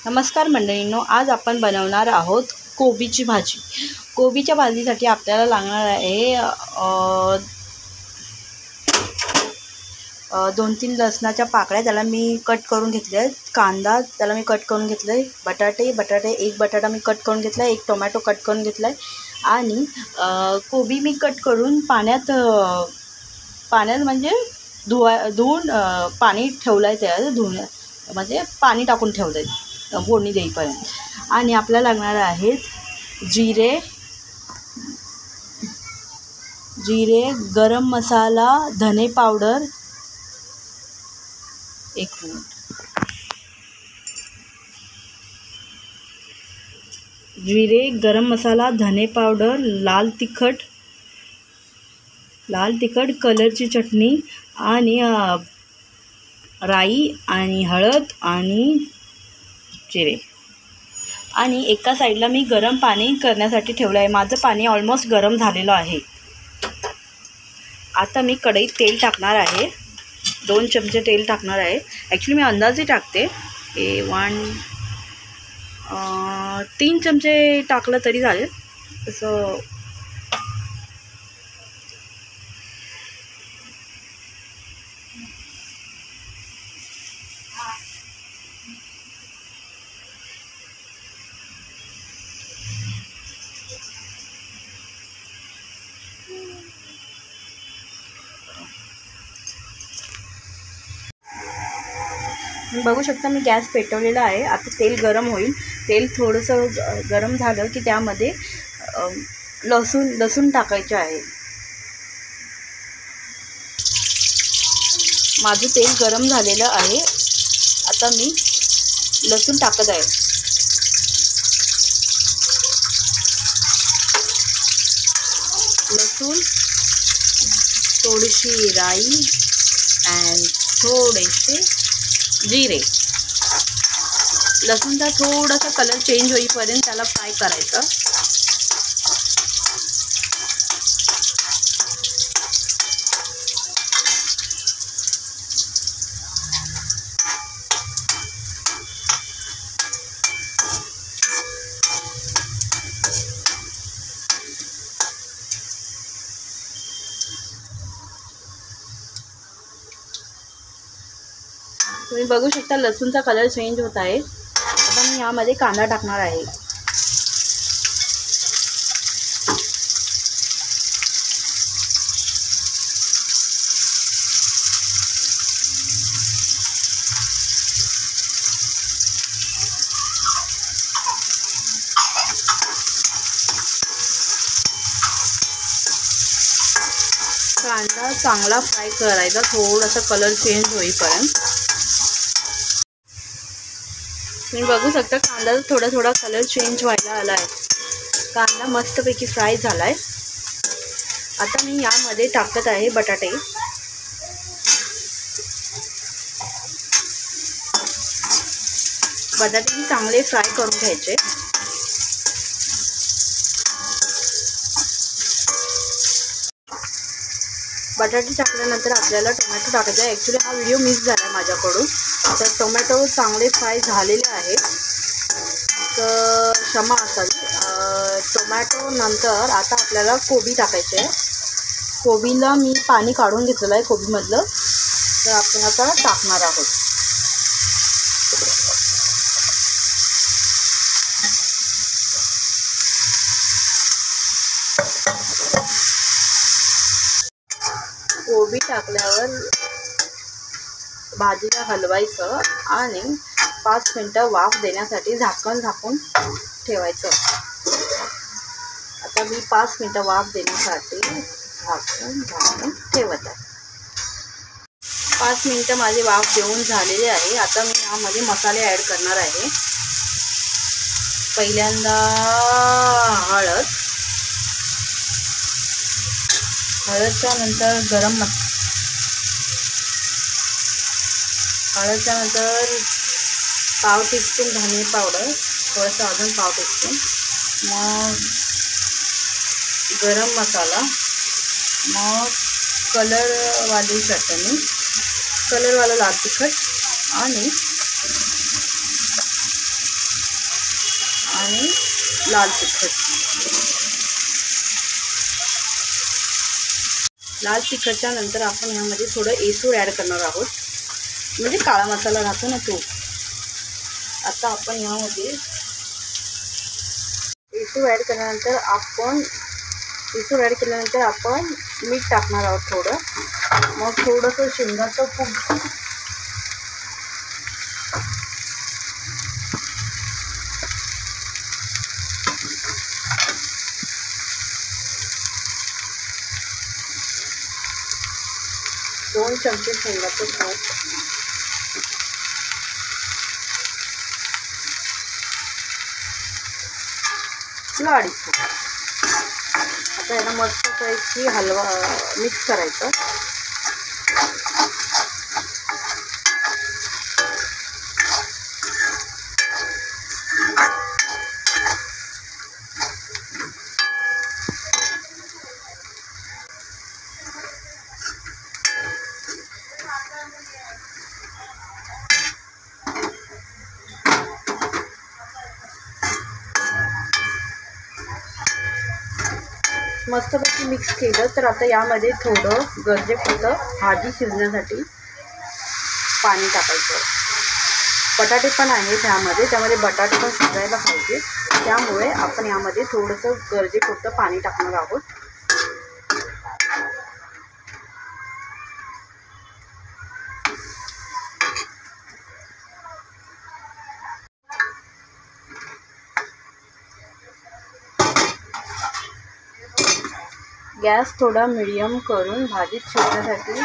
नमस्कार मंडळींनो, आज आपण बनवणार आहोत कोबीची भाजी। कोबीच्या भाजीसाठी आपल्याला लागणार आहे 2-3 लसणाच्या पाकळ्या, त्याला मी कट करून घेतले आहेत। कांदा त्याला मी कट करून घेतले, बटाटे एक बटाटा मी कट करून घेतला, एक टोमॅटो कट करून घेतला आणि कोबी मी कट करून पाण्यात म्हणजे धुवून पाणी ठेवलं आहे, त्याला धुवून म्हणजे पाणी टाकून ठेवलं आहे फोडणी देईपर्यंत। आणि आपल्याला लागणार आहेत जिरे, गरम मसाला, धने पावडर, जिरे, गरम मसाला, धने पावडर, लाल तिखट, कलरची चटणी आणि राई आणि हळद आणि जिरे। आणि एका साईडला मी गरम पाणी करण्यासाठी ठेवलं आहे। माझं पाणी ऑलमोस्ट गरम झालेलं आहे। आता मी कढईत तेल टाकणार आहे, 2 चमचे तेल टाकणार आहे। ॲक्च्युली मी अंदाजे टाकते, 3 चमचे टाकलं तरी चालेल तसं। बघू शकता मी गॅस पेटवलेला आहे। आता तेल गरम होईल। तेल थोडंसं गरम झालं की त्यामध्ये लसूण टाकायचे आहे। माझं तेल गरम झालेलं आहे। आता मी लसूण टाकत आहे। लसूण, थोडीशी राई आणि थोडेसे जिरे। लसूणचा थोडासा कलर चेंज होईपर्यंत त्याला फ्राय करायचं। तुम्ही बघू शकता लसूणचा कलर चेंज होत आहे। आता मी यामध्ये कांदा टाकणार आहे। कांदा चांगला फ्राय करायचा, थोडासा कलर चेंज होईपर्यंत। तुम्ही बघू शकता कांदा थोडा कलर चेंज व्हायला आला आहे। कांदा मस्तपैकी फ्राय झाला आहे। आता मी यामध्ये टाकत आहे बटाटे। बटाटे चांगले फ्राय करून घ्यायचे। बटाटे टाकल्यानंतर आपल्याला टोमॅटो टाकायचा आहे। ॲक्च्युली हा व्हिडिओ मिस झाला माझ्याकडून, तर टोमॅटो चांगले फ्राय झालेले आहेत, तर क्षमा असावी। टोमॅटो नंतर आता आपल्याला कोबी टाकायचे आहे। कोबीला मी पाणी काढून घेतलेलं आहे कोबीमधलं, तर आपण आता टाकणार आहोत। कोबी टाकल्यावर भाजीला हलवायचं आणि 5 मिनटं वाफ देण्यासाठी झाकून ठेवायचं। आता मी 5 मिनटं वाफ देण्यासाठी झाकून ठेवत आहे। 5 मिनटं माझी वाफ देऊन झालेली आहे। आता मी यामध्ये मसाले ॲड करणार आहे। पहिल्यांदा हळदच्या नंतर हळदच्या नंतर पाव टीस्पून धने पावडर, थोडंसं अजून पाव टीस्पून, मग गरम मसाला, मग कलरवाली चटणी, कलरवाला लाल तिखट आणि आणि लाल तिखट. लाल तिखटच्या नंतर आपण ह्यामध्ये थोडं एसूर ॲड करणार आहोत, म्हणजे काळा मसाला राहतो ना तो. आता आपण ह्यामध्ये एसूर ॲड केल्यानंतर आपण मीठ टाकणार आहोत थोडं. मग थोडंसं शेंगाचं कूट, दोन चमचे शेंगाचं कूट, अडीच. आता याला मस्तपैकी मिक्स करायचं. मस्तपैकी मिक्स केलं तर आता यामध्ये थोडं गरजेपुरतं भाजी शिजण्यासाठी पाणी टाकायचं. बटाटे पण आहेत ह्यामध्ये, त्यामध्ये बटाटे पण शिजायला पाहिजे, त्यामुळे आपण यामध्ये थोडंसं गरजेपुरतं पाणी टाकणार आहोत. गॅस थोडा मिडियम करून भाजी शिजण्यासाठी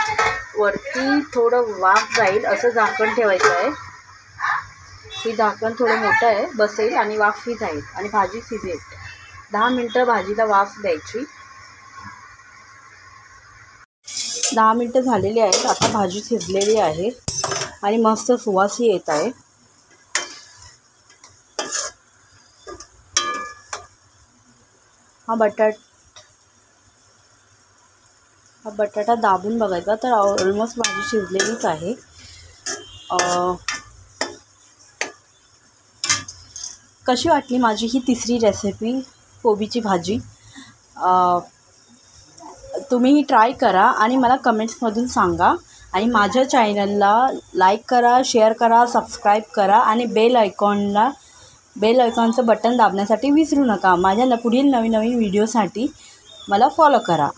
वरती थोडं वाफ जाईल असं झाकण ठेवायचं आहे. ही झाकण थोडं मोठं आहे, बसेल आणि वाफ ही जाईल आणि भाजी शिजेल. 10 मिनटं भाजीला वाफ द्यायची. 10 मिनटं झालेली आहेत. आता भाजी शिजलेली आहे आणि मस्त सुवासही येत आहे. हा बटाटा दाबून बघायचा, तर ऑलमोस्ट भाजी शिजलेलीच आहे. कशी वाटली माझी ही तिसरी रेसिपी कोबीची भाजी? तुम्हीही ट्राय करा आणि मला कमेंट्समधून सांगा. आणि माझ्या चॅनलला लाईक करा, शेअर करा, सबस्क्राईब करा आणि बेल आयकॉनचं बटन दाबण्यासाठी विसरू नका. माझ्या पुढील नवीन व्हिडिओसाठी मला फॉलो करा.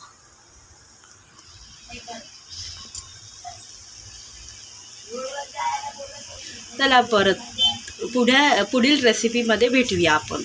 चला परत पुढील रेसिपीमध्ये भेटूया आपण.